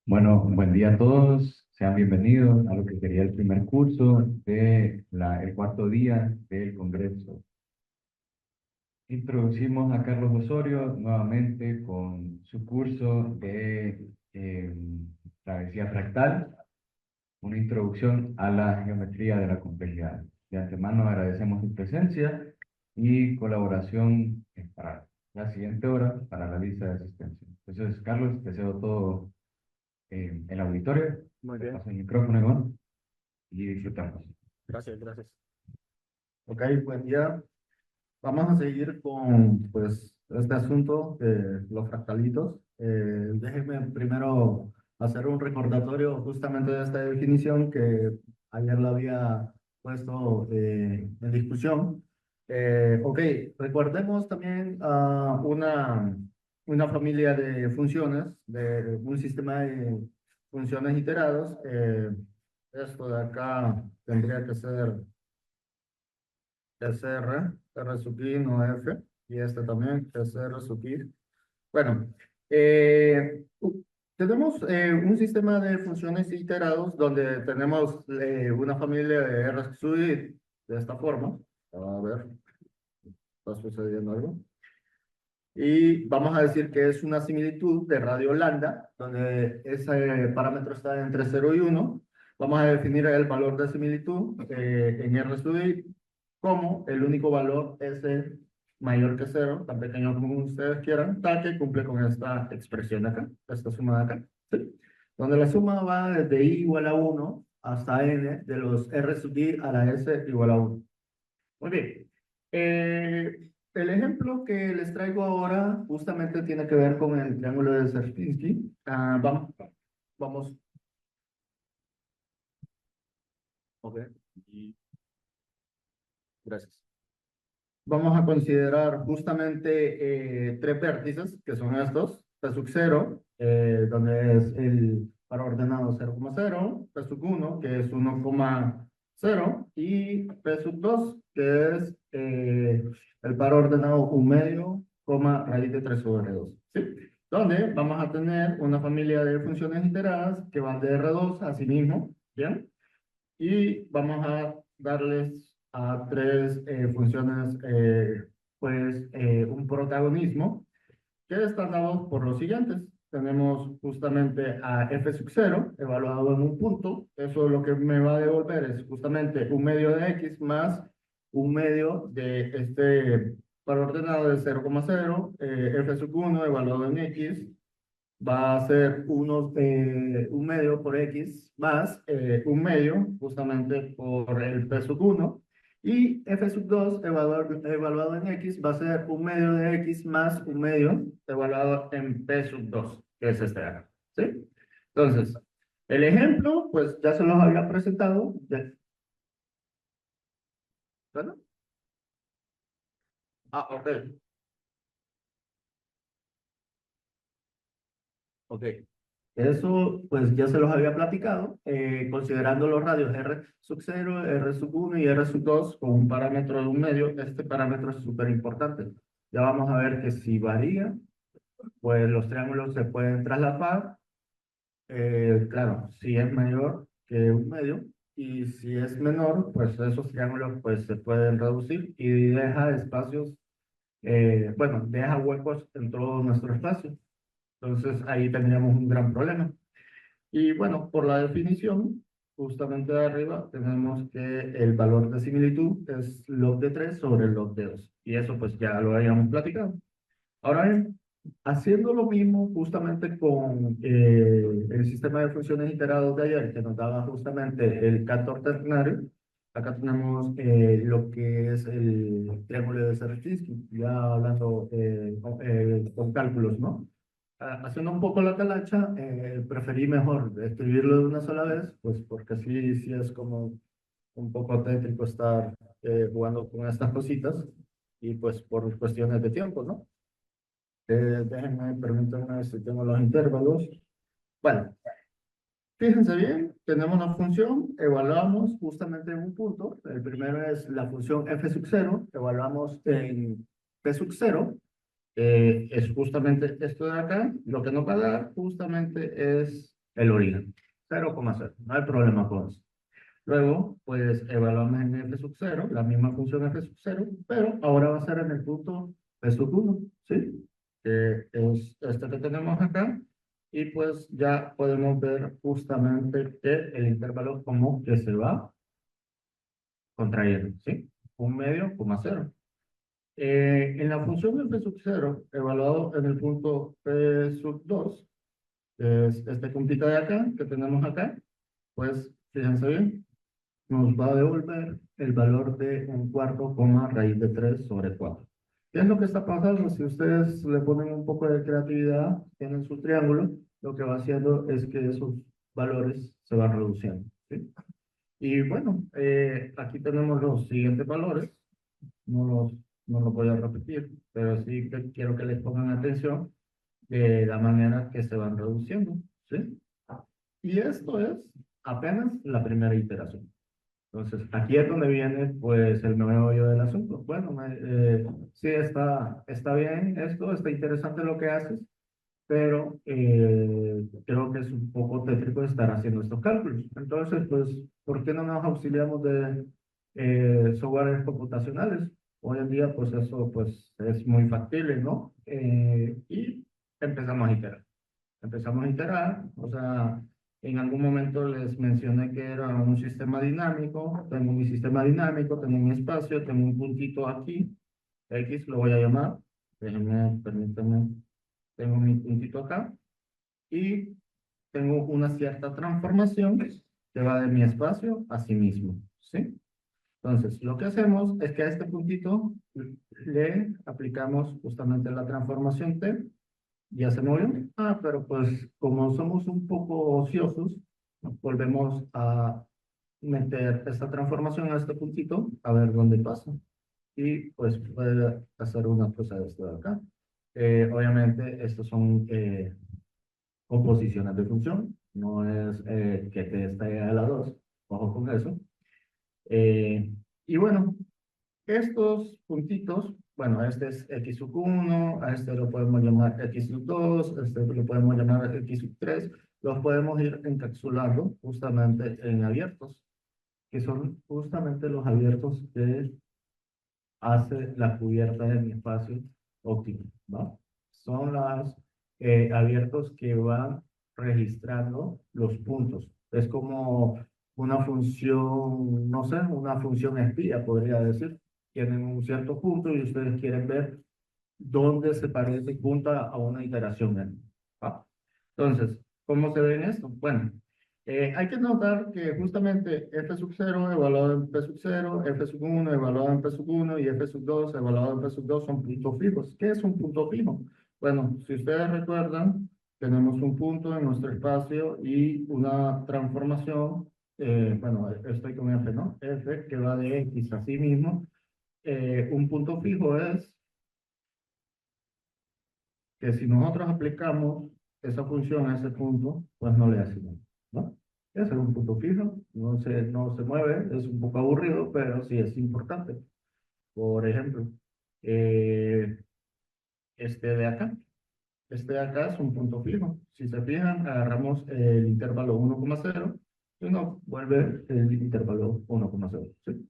Bueno, buen día a todos. Sean bienvenidos a lo que sería el primer curso el cuarto día del Congreso. Introducimos a Carlos Osorio nuevamente con su curso de travesía fractal, una introducción a la geometría de la complejidad. De antemano agradecemos su presencia y colaboración para la siguiente hora para la lista de asistencia. Entonces, Carlos, te cedo todo el auditorio. Muy Te bien, paso el micrófono, Iván, y disfrutamos. gracias. Ok, buen día. Vamos a seguir con pues este asunto de los fractalitos. Déjenme primero hacer un recordatorio justamente de esta definición que ayer la había puesto en discusión. Ok, recordemos también una familia de funciones, de un sistema de funciones iterados. Esto de acá tendría que ser SR, R sub i, no F, y este también, SR sub i. Bueno, tenemos un sistema de funciones iterados donde tenemos una familia de R sub i de esta forma. A ver, está sucediendo algo. Y vamos a decir que es una similitud de radio lambda, donde ese parámetro está entre 0 y 1. Vamos a definir el valor de similitud en R sub i como el único valor es el mayor que 0, tan pequeño como ustedes quieran, tal que cumple con esta expresión de acá, esta suma de acá, ¿sí? Donde la suma va desde i igual a 1 hasta n de los R sub i a la s igual a 1. Muy bien. El ejemplo que les traigo ahora justamente tiene que ver con el triángulo de Sierpinski. Vamos. Ok. Y gracias. Vamos a considerar justamente tres vértices, que son estos. P sub 0, donde es el par ordenado 0,0. P sub 1, que es 1,0. Y P sub 2, que es el par ordenado 1 medio, raíz de 3 sobre 2. ¿Sí? Donde vamos a tener una familia de funciones iteradas que van de R2 a sí mismo. ¿Bien? Y vamos a darles a tres funciones, un protagonismo que están dados por los siguientes. Tenemos justamente a f sub 0 evaluado en un punto. Eso lo que me va a devolver es justamente 1 medio de x más 1 medio de este par ordenado de 0,0, f sub 1 evaluado en x va a ser 1 medio por x más 1 medio justamente por el p sub 1 y f sub 2 evaluado en x va a ser 1 medio de x más 1 medio evaluado en p sub 2, que es este de acá. ¿Sí? Entonces, el ejemplo, pues ya se los había presentado. ¿Bueno? Ah, ok. Ok. Eso, pues ya se los había platicado, considerando los radios R sub 0, R sub 1 y R sub 2 con un parámetro de 1 medio. Este parámetro es súper importante. Ya vamos a ver que si varía, pues los triángulos se pueden traslapar. Claro, si es mayor que 1 medio y si es menor, pues esos triángulos pues se pueden reducir y deja espacios, bueno, deja huecos en todo nuestro espacio. Entonces ahí tendríamos un gran problema. Y bueno, por la definición, justamente de arriba tenemos que el valor de similitud es log de 3 sobre log de 2. Y eso pues ya lo habíamos platicado. Ahora bien, haciendo lo mismo justamente con el sistema de funciones iterados de ayer, que nos daba justamente el cantor ternario, acá tenemos lo que es el triángulo de Sierpinski, ya hablando con cálculos, ¿no? Haciendo un poco la talacha, preferí mejor escribirlo de una sola vez, pues porque sí es como un poco tétrico estar jugando con estas cositas y pues por cuestiones de tiempo, ¿no? Déjenme, permítanme si tengo los intervalos. Bueno, fíjense bien, tenemos una función, evaluamos justamente en un punto. El primero es la función f sub 0, evaluamos en p sub 0, es justamente esto de acá. Lo que nos va a dar justamente es el origen. 0,0, no hay problema con eso. Luego, pues evaluamos en f sub 0, la misma función f sub 0, pero ahora va a ser en el punto f sub 1, ¿sí? Que es este que tenemos acá. Y pues ya podemos ver justamente que el intervalo como que se va contrayendo, ¿sí? 1/2, 0. En la función f sub 0, evaluado en el punto p sub 2, que es este puntito de acá, que tenemos acá, pues fíjense bien, nos va a devolver el valor de 1/4, raíz de 3 sobre 4. ¿Qué es lo que está pasando? Si ustedes le ponen un poco de creatividad, tienen su triángulo, lo que va haciendo es que esos valores se van reduciendo, ¿sí? Y bueno, aquí tenemos los siguientes valores. No los, no los voy a repetir, pero sí que quiero que les pongan atención de la manera que se van reduciendo, ¿sí? Y esto es apenas la primera iteración. Entonces, aquí es donde viene, pues, el meollo del asunto. Bueno, sí, está bien esto, está interesante lo que haces, pero creo que es un poco tétrico estar haciendo estos cálculos. Entonces, pues, ¿por qué no nos auxiliamos de softwares computacionales? Hoy en día, pues, eso, pues, es muy factible, ¿no? Y empezamos a iterar. Empezamos a iterar, o sea, en algún momento les mencioné que era un sistema dinámico. Tengo mi sistema dinámico, tengo mi espacio, tengo un puntito aquí, X lo voy a llamar, déjenme, permítanme, tengo mi puntito acá, y tengo una cierta transformación que va de mi espacio a sí mismo, ¿sí? Entonces, lo que hacemos es que a este puntito le aplicamos justamente la transformación T. ¿Ya se movió? Ah, pero pues como somos un poco ociosos, volvemos a meter esta transformación a este puntito, a ver dónde pasa. Y pues puede hacer una cosa de esto de acá. Obviamente, estos son composiciones de función, no es que te esté a la 2, ojo con eso. Y bueno, estos puntitos, bueno, este es x sub 1, a este lo podemos llamar x sub 2, este lo podemos llamar x sub 3, los podemos ir encapsulando justamente en abiertos, que son justamente los abiertos que hace la cubierta de mi espacio óptimo, ¿no? Son los abiertos que van registrando los puntos. Es como una función, no sé, una función espía, podría decir. Tienen un cierto punto y ustedes quieren ver dónde se parece punto a una iteración N, ¿va? Entonces, ¿cómo se ve en esto? Bueno, hay que notar que justamente f sub 0 evaluado en p sub 0, f sub 1 evaluado en p sub 1 y f sub 2 evaluado en p sub 2 son puntos fijos. ¿Qué es un punto fijo? Bueno, si ustedes recuerdan, tenemos un punto en nuestro espacio y una transformación, bueno, estoy con f, ¿no? F que va de x a sí mismo. Un punto fijo es que si nosotros aplicamos esa función a ese punto, pues no le hacemos, ¿no? Ese es un punto fijo, no se mueve, es un poco aburrido, pero sí es importante. Por ejemplo, eh, este de acá, este de acá es un punto fijo. Si se fijan, agarramos el intervalo 1,0 y nos vuelve el intervalo 1,0, ¿sí?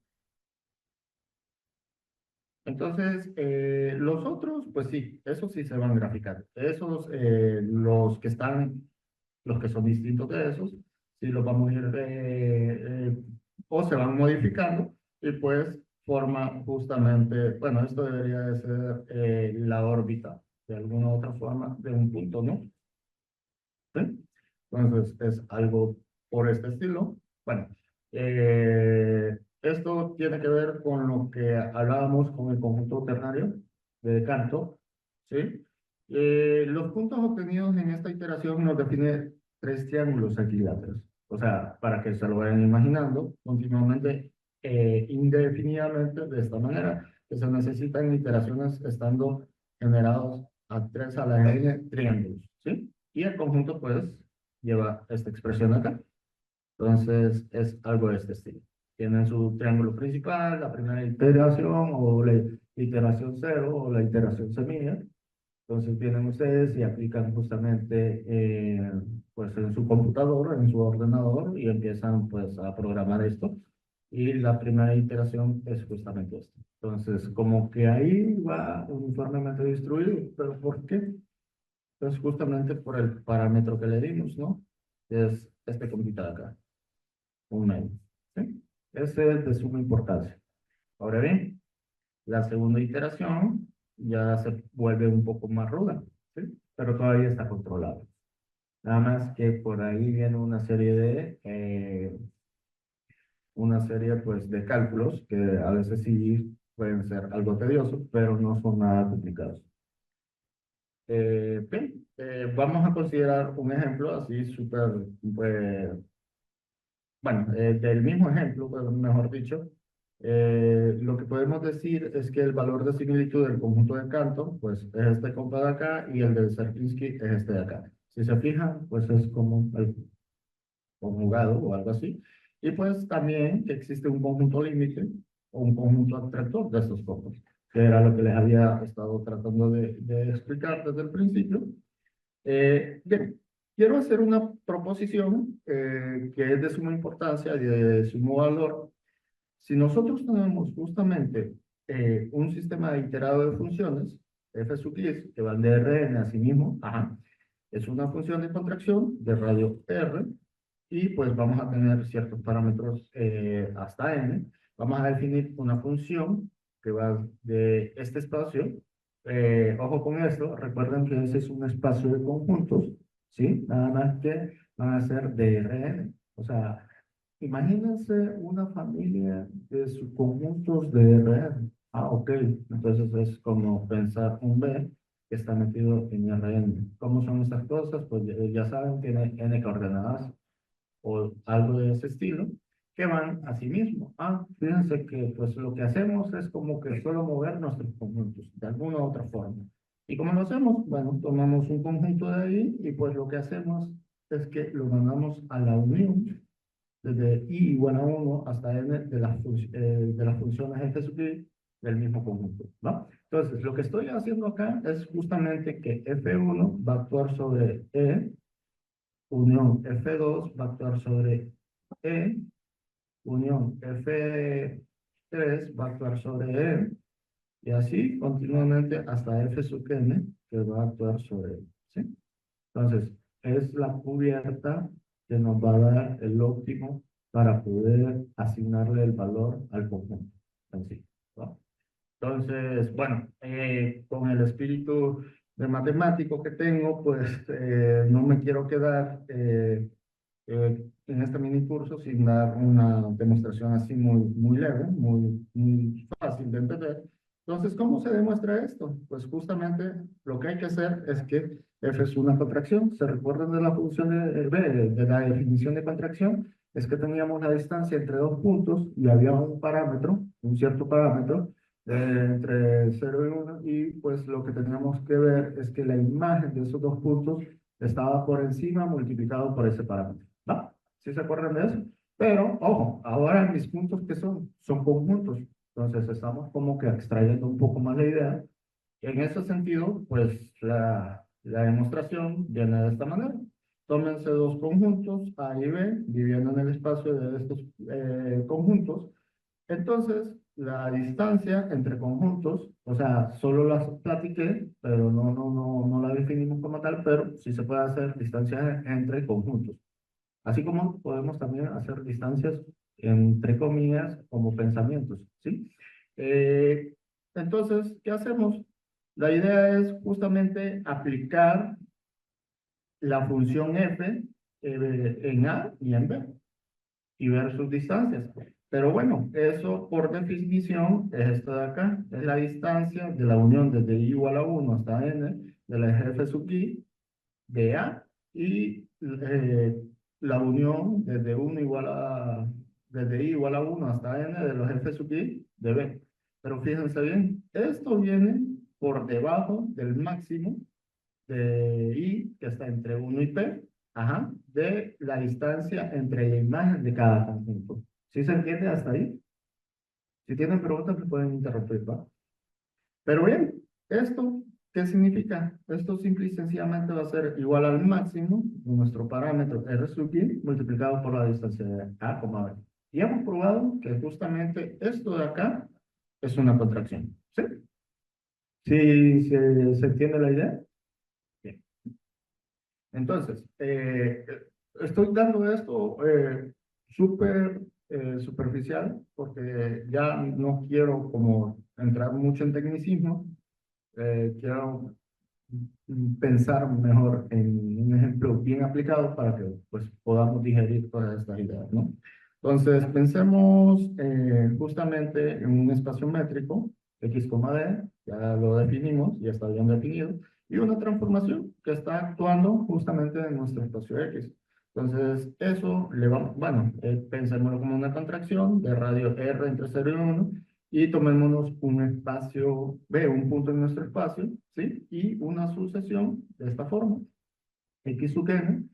Entonces, los otros, pues sí, esos sí se van a graficar. Esos, los que son distintos de esos, sí los vamos a ir, o se van modificando y pues forma justamente, bueno, esto debería de ser la órbita, de alguna otra forma, de un punto, ¿no? ¿Sí? Entonces, es algo por este estilo. Bueno, esto tiene que ver con lo que hablábamos con el conjunto ternario de Cantor, ¿sí? Los puntos obtenidos en esta iteración nos define tres triángulos equiláteros. O sea, para que se lo vayan imaginando, continuamente, indefinidamente, de esta manera, que se necesitan iteraciones estando generados a 3 a la n triángulos, ¿sí? Y el conjunto, pues, lleva esta expresión acá. Entonces, es algo de este estilo. Tienen su triángulo principal, la primera iteración, o la iteración cero, o la iteración semilla. Entonces vienen ustedes y aplican justamente pues en su computador, en su ordenador y empiezan pues a programar esto. Y la primera iteración es justamente esto. Entonces como que ahí va uniformemente distribuido. ¿Pero por qué? Pues justamente por el parámetro que le dimos, ¿no? Es este compita de acá, un medio. ¿Sí? Ese es de suma importancia. Ahora bien, la segunda iteración ya se vuelve un poco más ruda, ¿sí? Pero todavía está controlado. Nada más que por ahí viene una serie pues de cálculos que a veces sí pueden ser algo tediosos, pero no son nada complicados. Bien, vamos a considerar un ejemplo así súper, pues, bueno, del mismo ejemplo, pero mejor dicho, lo que podemos decir es que el valor de similitud del conjunto de Cantor, pues es este compa de acá y el de Sierpinski es este de acá. Si se fijan, pues es como el conjugado o algo así. Y pues también que existe un conjunto límite o un conjunto abstractor de estos combos, que era lo que les había estado tratando de explicar desde el principio. Bien, quiero hacer una proposición que es de suma importancia y de sumo valor. Si nosotros tenemos justamente un sistema iterado de funciones, f sub x, que van de Rn a sí mismo, ajá, es una función de contracción de radio R, y pues vamos a tener ciertos parámetros hasta n. Vamos a definir una función que va de este espacio. Ojo con esto, recuerden que ese es un espacio de conjuntos, ¿sí? Nada más que van a ser de Rn. O sea, imagínense una familia de subconjuntos de Rn. Ah, ok. Entonces es como pensar un B que está metido en Rn. ¿Cómo son estas cosas? Pues ya saben, tiene n coordenadas o algo de ese estilo, que van a sí mismo. Ah, fíjense que pues lo que hacemos es como que solo mover nuestros conjuntos, de alguna u otra forma. ¿Y cómo lo hacemos? Bueno, tomamos un conjunto de ahí y pues lo que hacemos es que lo mandamos a la unión desde i igual a 1 hasta n de las funciones f sub i del mismo conjunto, ¿no? Entonces, lo que estoy haciendo acá es justamente que f1 va a actuar sobre e, unión F2 va a actuar sobre E, unión F3 va a actuar sobre E, y así continuamente hasta F sub n, que va a actuar sobre E, ¿sí? Entonces, es la cubierta que nos va a dar el óptimo para poder asignarle el valor al conjunto en sí, ¿no? Entonces, bueno, con el espíritu de matemático que tengo, pues no me quiero quedar en este mini curso sin dar una demostración así muy leve, muy fácil de entender. Entonces, ¿cómo se demuestra esto? Pues justamente lo que hay que hacer es que f es una contracción. ¿Se recuerdan de la función de la definición de contracción? Es que teníamos la distancia entre dos puntos y había un parámetro, un cierto parámetro, entre 0 y 1, y pues lo que teníamos que ver es que la imagen de esos dos puntos estaba por encima multiplicado por ese parámetro. ¿Va? ¿Sí se acuerdan de eso? Pero, ojo, ahora mis puntos que son conjuntos. Entonces estamos como que extrayendo un poco más la idea. En ese sentido, pues la demostración viene de esta manera. Tómense dos conjuntos, A y B, dividiendo en el espacio de estos conjuntos. Entonces, la distancia entre conjuntos, o sea, solo las platiqué, pero no la definimos como tal, pero sí se puede hacer distancia entre conjuntos. Así como podemos también hacer distancias entre comillas como pensamientos, ¿sí? Eh, entonces, ¿qué hacemos? La idea es justamente aplicar la función f en A y en B y ver sus distancias. Pero bueno, eso por definición es esto de acá, es la distancia de la unión desde i igual a 1 hasta n de la f sub i de A, y la unión desde i igual a 1 hasta n de los f sub i de B. Pero fíjense bien, esto viene por debajo del máximo de i, que está entre 1 y p, ajá, de la distancia entre la imagen de cada conjunto. ¿Sí se entiende hasta ahí? Si tienen preguntas, me pueden interrumpir, ¿va? Pero bien, esto, ¿qué significa? Esto simple y sencillamente va a ser igual al máximo de nuestro parámetro R sub i multiplicado por la distancia de A, B. Y hemos probado que justamente esto de acá es una contracción. ¿Sí? ¿Sí se entiende la idea? Bien. Entonces, estoy dando esto súper superficial porque ya no quiero como entrar mucho en tecnicismo. Quiero pensar mejor en un ejemplo bien aplicado para que pues, podamos digerir todas estas ideas, ¿no? Entonces, pensemos justamente en un espacio métrico, x, d, ya lo definimos, ya está bien definido, y una transformación que está actuando justamente en nuestro espacio x. Entonces, eso le vamos, bueno, pensémoslo como una contracción de radio r entre 0 y 1, y tomémonos un espacio B, un punto en nuestro espacio, ¿sí? Y una sucesión de esta forma, x sub n.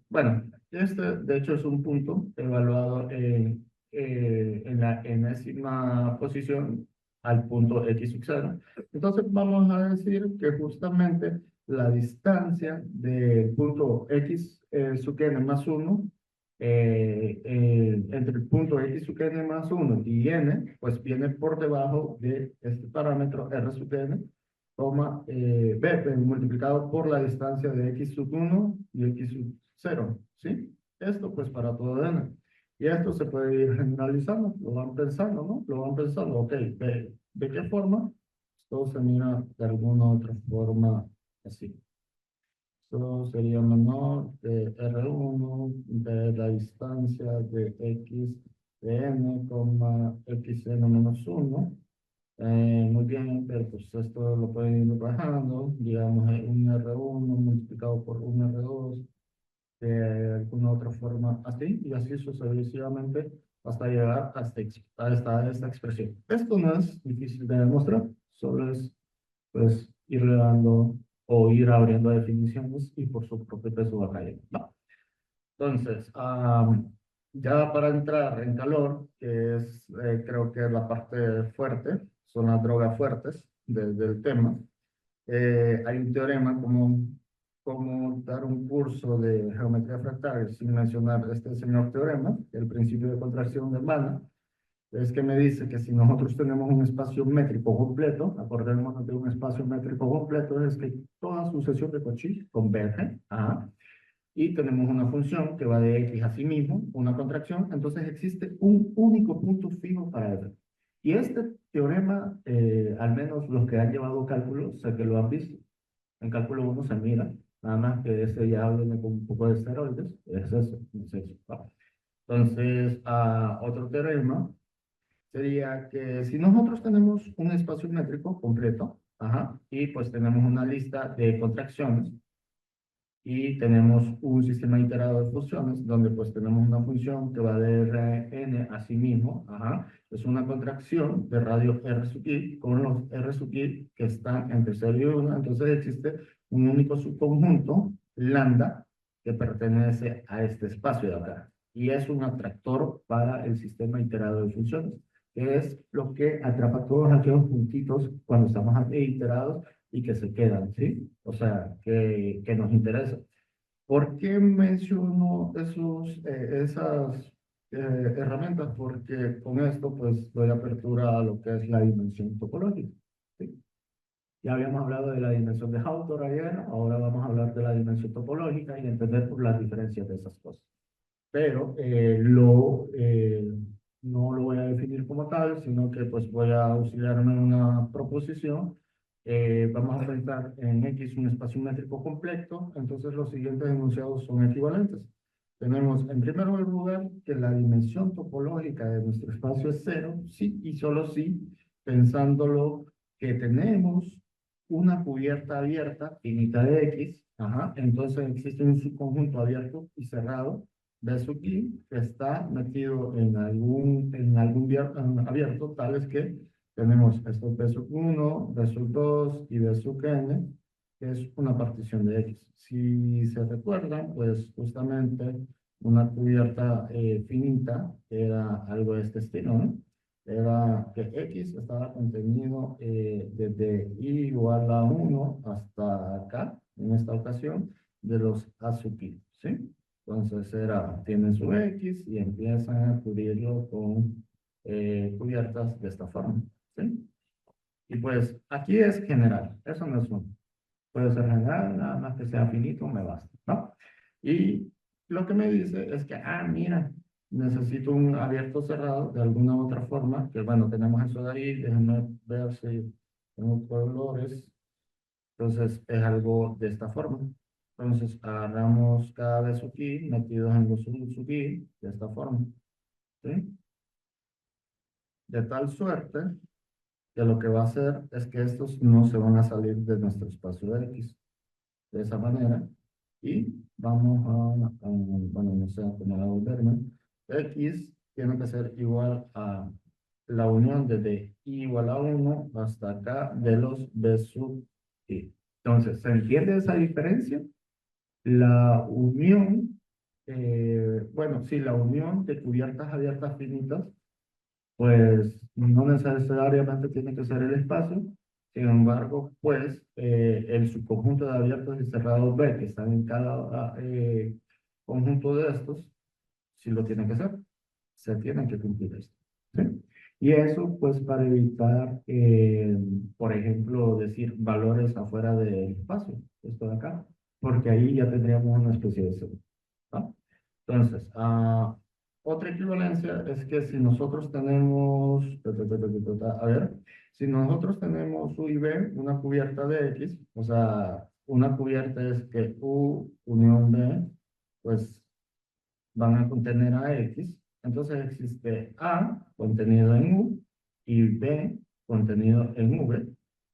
Bueno, este de hecho es un punto evaluado en la enésima posición al punto x sub 0. Entonces vamos a decir que justamente la distancia del punto x sub n más 1 entre el punto x sub n más 1 y n, pues viene por debajo de este parámetro r sub n, b multiplicado por la distancia de x sub 1 y x sub 0, ¿sí? Esto pues para todo n. Y esto se puede ir generalizando, lo van pensando, ¿no? Lo van pensando, ok, ¿de qué forma? Esto se mira de alguna otra forma así. Esto sería menor de R1 de la distancia de x de n, xn menos 1. Muy bien, pero pues esto lo pueden ir bajando, digamos, un R1 multiplicado por un R2, de alguna otra forma así, y así sucesivamente hasta llegar hasta esta expresión. Esto no es difícil de demostrar, solo es pues irle dando o ir abriendo definiciones y por su propio peso va cayendo, ¿no? Entonces, ya para entrar en calor, que es creo que la parte fuerte, son las drogas fuertes del tema, hay un teorema como dar un curso de geometría fractal sin mencionar este señor teorema, el principio de contracción de Banach, es que me dice que si nosotros tenemos un espacio métrico completo, acordémonos de un espacio métrico completo, es que toda sucesión de Cauchy converge, y tenemos una función que va de x a sí mismo, una contracción, entonces existe un único punto fijo para eso. Y este teorema, al menos los que han llevado cálculo, sé que lo han visto. En cálculo 1 se mira, nada más que ese ya viene con un poco de esteroides, es eso, es eso. ¿Va? Entonces, otro teorema sería que si nosotros tenemos un espacio métrico completo, y pues tenemos una lista de contracciones, y tenemos un sistema iterado de funciones donde pues tenemos una función que va de Rn a sí mismo, es una contracción de radio R sub i con los R sub i que están entre 0 y 1, entonces existe un único subconjunto, lambda, que pertenece a este espacio de acá, y es un atractor para el sistema iterado de funciones, que es lo que atrapa todos aquellos puntitos cuando estamos iterados y que se quedan, ¿sí? O sea, que nos interesa. ¿Por qué menciono esas herramientas? Porque con esto pues doy apertura a lo que es la dimensión topológica, ¿sí? Ya habíamos hablado de la dimensión de Hawthorne ayer, ahora vamos a hablar de la dimensión topológica y entender por las diferencias de esas cosas. Pero no lo voy a definir como tal, sino que pues voy a auxiliarme en una proposición. Vamos a pensar en X un espacio métrico completo, entonces los siguientes enunciados son equivalentes. Tenemos en primer lugar que la dimensión topológica de nuestro espacio es cero, sí y solo sí, pensándolo que tenemos una cubierta abierta finita de X, entonces existe un subconjunto abierto y cerrado de sub i que está metido en abierto, tales que tenemos estos B sub 1, B sub 2 y B sub n, que es una partición de X. Si se recuerdan, pues justamente una cubierta finita era algo de este estilo, ¿no? era que X estaba contenido desde I igual a 1 hasta acá, en esta ocasión, de los A sub I, ¿sí? Entonces tienen su X y empiezan a cubrirlo con cubiertas de esta forma, ¿sí? Y pues aquí es general, eso no es uno. Puede ser general, nada más que sea finito, me basta, ¿no? Y lo que me dice es que, mira, necesito un abierto cerrado de alguna otra forma, que bueno, tenemos eso de ahí, déjenme ver si tengo colores. Entonces es algo de esta forma. Entonces agarramos cada vez aquí, metidos en los aquí, de esta forma, ¿sí? De tal suerte que lo que va a hacer es que estos no se van a salir de nuestro espacio X. De esa manera. Y vamos bueno, no sé cómo devolverme. X tiene que ser igual a la unión desde I igual a 1 hasta acá de los B sub I. Entonces, ¿se entiende esa diferencia? La unión, bueno, sí, la unión de cubiertas abiertas finitas pues no necesariamente tiene que ser el espacio, sin embargo, pues el subconjunto de abiertos y cerrados B que están en cada conjunto de estos, sí lo tiene que ser, se tienen que cumplir esto, ¿sí? Y eso pues para evitar, por ejemplo, decir valores afuera del espacio, esto de acá, porque ahí ya tendríamos una especie de seguro, ¿no? Entonces, otra equivalencia es que si nosotros tenemos, a ver, si nosotros tenemos U y B, una cubierta de X, o sea, una cubierta es que U unión B, pues van a contener a X, entonces existe A contenido en U y B contenido en V,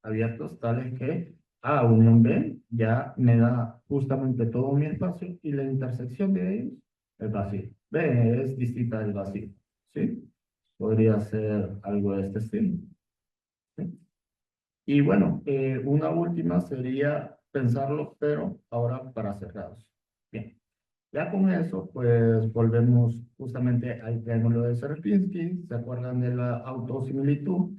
abiertos tales que A unión B ya me da justamente todo mi espacio y la intersección de ellos es vacío. B es distinta del vacío, ¿sí? Podría ser algo de este estilo, ¿sí? Y bueno, una última sería pensarlo, pero ahora para cerrados. Bien. Ya con eso, pues volvemos justamente al triángulo de Sierpinski. ¿Se acuerdan de la autosimilitud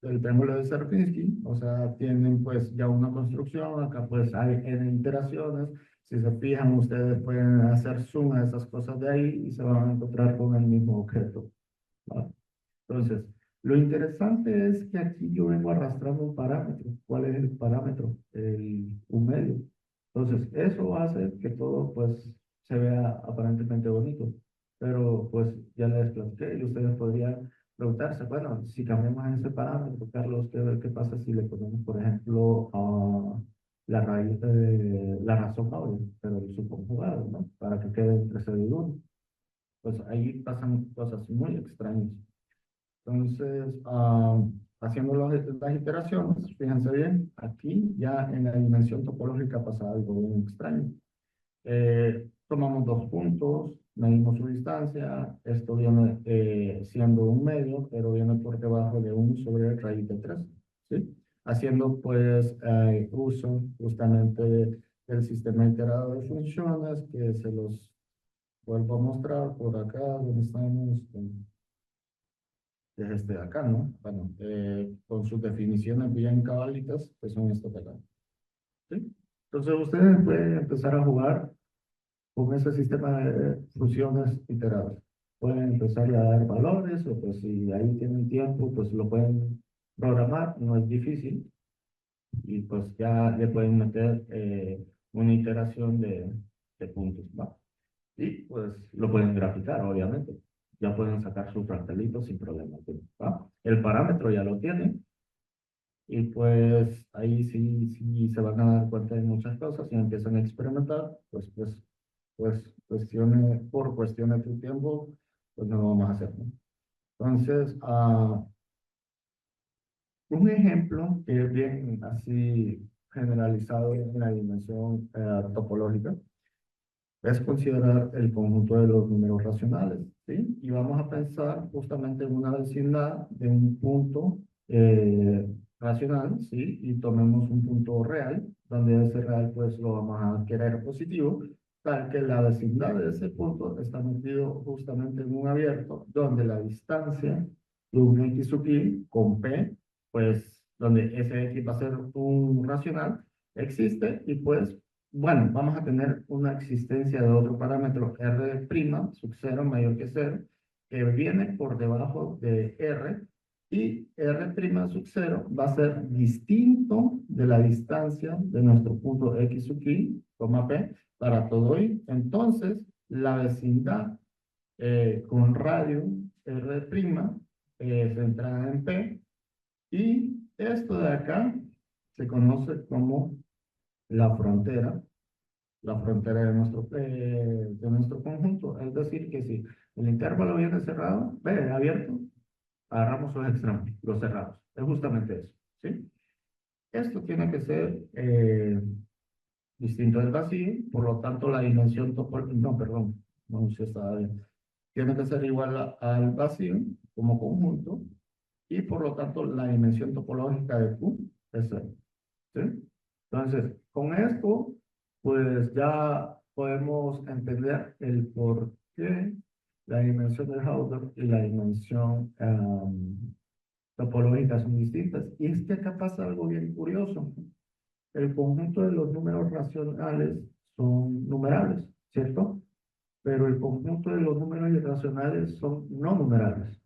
del triángulo de Sierpinski? O sea, tienen pues ya una construcción, acá pues hay N iteraciones. Si se fijan, ustedes pueden hacer zoom a esas cosas de ahí y se van a encontrar con el mismo objeto, ¿vale? Entonces, lo interesante es que aquí yo vengo arrastrando un parámetro. ¿Cuál es el parámetro? Un medio. Entonces, eso hace que todo pues se vea aparentemente bonito. Pero pues ya les platiqué y ustedes podrían preguntarse, bueno, si cambiamos ese parámetro, Carlos, ¿qué pasa si le ponemos, por ejemplo, la raíz de la razón doble, pero el subconjugado, ¿no? Para que quede entre 0 y 1. Pues ahí pasan cosas muy extrañas. Entonces, haciendo las iteraciones, fíjense bien, aquí ya en la dimensión topológica pasa algo bien extraño. Tomamos dos puntos, medimos su distancia, esto viene siendo un medio, pero viene por debajo de 1 sobre raíz de 3, ¿sí? Haciendo pues uso justamente del sistema iterado de funciones, que se los vuelvo a mostrar por acá, donde estamos es este de acá, ¿no? Bueno, con sus definiciones bien cabalitas, que son estas de acá, ¿sí? Entonces ustedes pueden empezar a jugar con ese sistema de funciones iteradas. Pueden empezar a dar valores, o pues si ahí tienen tiempo, pues lo pueden programar, no es difícil, y pues ya le pueden meter una iteración de puntos, ¿va? Y pues lo pueden graficar, obviamente. Ya pueden sacar su fractalito sin problema, ¿va? El parámetro ya lo tienen. Y pues ahí sí se van a dar cuenta de muchas cosas y empiezan a experimentar, pues por cuestiones de tiempo, pues no lo vamos a hacer, ¿no? Entonces, un ejemplo que es bien así generalizado en la dimensión topológica es considerar el conjunto de los números racionales, ¿sí? Y vamos a pensar justamente en una vecindad de un punto racional, ¿sí? Y tomemos un punto real, donde ese real pues lo vamos a querer positivo, tal que la vecindad de ese punto está metido justamente en un abierto, donde la distancia un X sub i con P, pues donde ese X va a ser un racional, existe y pues, bueno, vamos a tener una existencia de otro parámetro R' sub 0 mayor que 0, que viene por debajo de R, y R' sub 0 va a ser distinto de la distancia de nuestro punto X sub i, P, para todo i. Entonces, la vecindad con radio R', centrada en P, y esto de acá se conoce como la frontera de nuestro conjunto. Es decir, que si el intervalo viene cerrado, ve, abierto, agarramos los extremos, los cerrados. Es justamente eso, ¿sí? Esto tiene que ser distinto del vacío, por lo tanto la dimensión topológica, no, perdón, no sé si estaba bien, tiene que ser igual al vacío como conjunto, y por lo tanto la dimensión topológica de Q es 0, ¿sí? Entonces, con esto, pues ya podemos entender el por qué la dimensión de Hauser y la dimensión topológica son distintas. Y es que acá pasa algo bien curioso. El conjunto de los números racionales son numerables, ¿cierto? Pero el conjunto de los números irracionales son no numerables.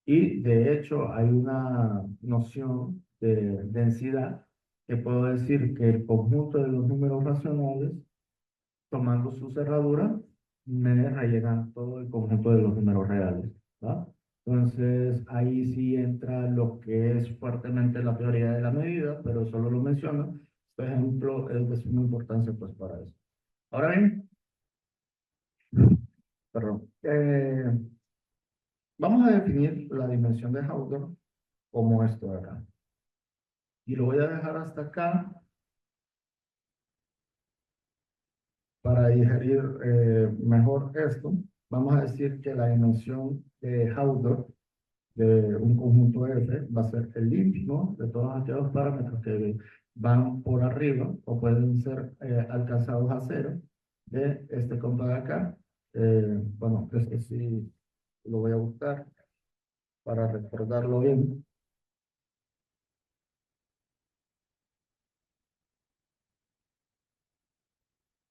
Y de hecho hay una noción de densidad que puedo decir que el conjunto de los números racionales, tomando su cerradura, me rellenan todo el conjunto de los números reales, ¿va? Entonces ahí sí entra lo que es fuertemente la teoría de la medida, pero solo lo menciono. Este ejemplo es de suma importancia pues para eso. Ahora bien, perdón, vamos a definir la dimensión de Hauser como esto de acá. Y lo voy a dejar hasta acá para digerir mejor esto. Vamos a decir que la dimensión de Hauser de un conjunto F va a ser el ínfimo de todos aquellos parámetros que van por arriba o pueden ser alcanzados a 0 de este compa de acá. Bueno, este sí lo voy a buscar para recordarlo bien.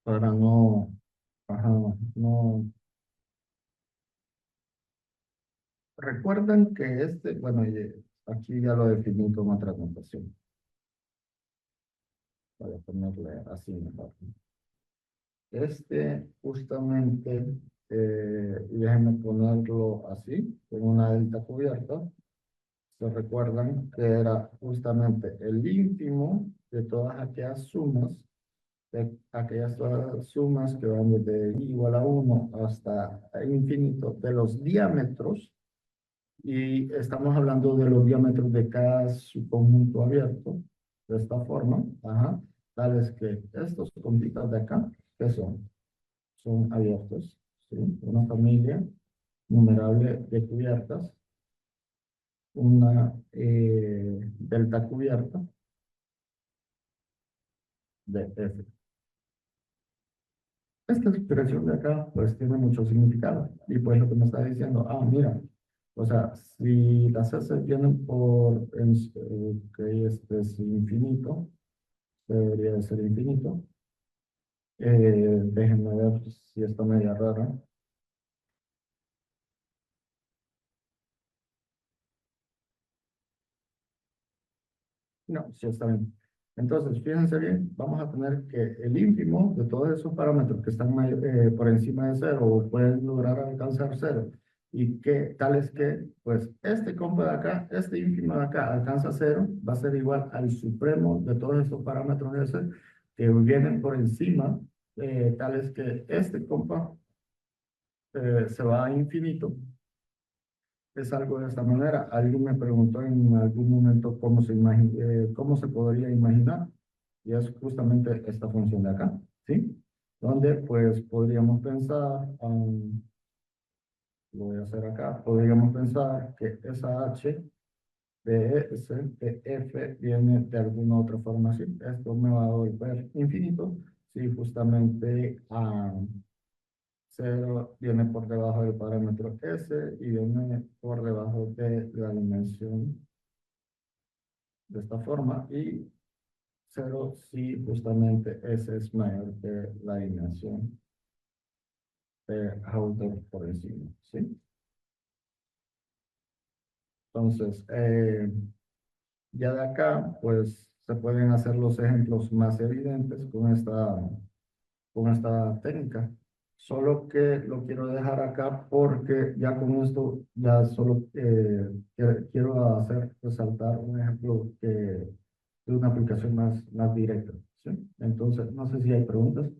Para no, ajá, no. Recuerden que este, bueno, aquí ya lo definí con otra notación. Voy a ponerle así mejor. Este justamente, déjenme ponerlo así, con una delta cubierta. Se recuerdan que era justamente el ínfimo de todas aquellas sumas, de aquellas todas sumas que van desde i igual a 1 hasta infinito de los diámetros, y estamos hablando de los diámetros de cada subconjunto abierto, de esta forma, ajá, tales que estos puntitos de acá, ¿qué son? Son abiertos, ¿sí? Una familia numerable de cubiertas, una delta cubierta de F. Esta expresión de acá, pues, tiene mucho significado. Y pues lo que me está diciendo, mira, o sea, si las S vienen por, que este es infinito, debería de ser infinito. Déjenme ver si está media rara. No, sí está bien. Entonces, fíjense bien, vamos a tener que el ínfimo de todos esos parámetros que están por encima de 0 o pueden lograr alcanzar 0, y que tales que, pues, este compa de acá, este ínfimo de acá alcanza 0, va a ser igual al supremo de todos estos parámetros de ese que vienen por encima, tales que este compa se va a infinito. Es algo de esta manera. Alguien me preguntó en algún momento cómo se podría imaginar, y es justamente esta función de acá, ¿sí? Donde pues podríamos pensar, lo voy a hacer acá, podríamos pensar que esa h de S, de F, viene de alguna otra forma así. Esto me va a volver infinito si justamente 0 viene por debajo del parámetro S y viene por debajo de la dimensión de esta forma, y 0 si justamente S es mayor que la dimensión de Hauser por encima, ¿sí? Entonces, ya de acá, pues se pueden hacer los ejemplos más evidentes con esta técnica. Solo que lo quiero dejar acá porque ya con esto ya solo quiero hacer resaltar un ejemplo de una aplicación más directa, ¿sí? Entonces, no sé si hay preguntas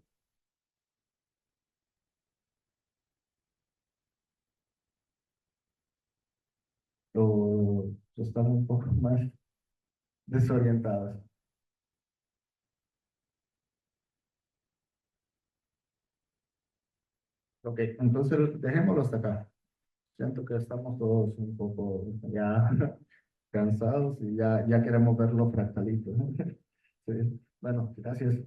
o están un poco más desorientadas. Ok, entonces dejémoslo hasta acá. Siento que estamos todos un poco ya cansados y ya queremos ver los fractalitos. Sí. Bueno, gracias.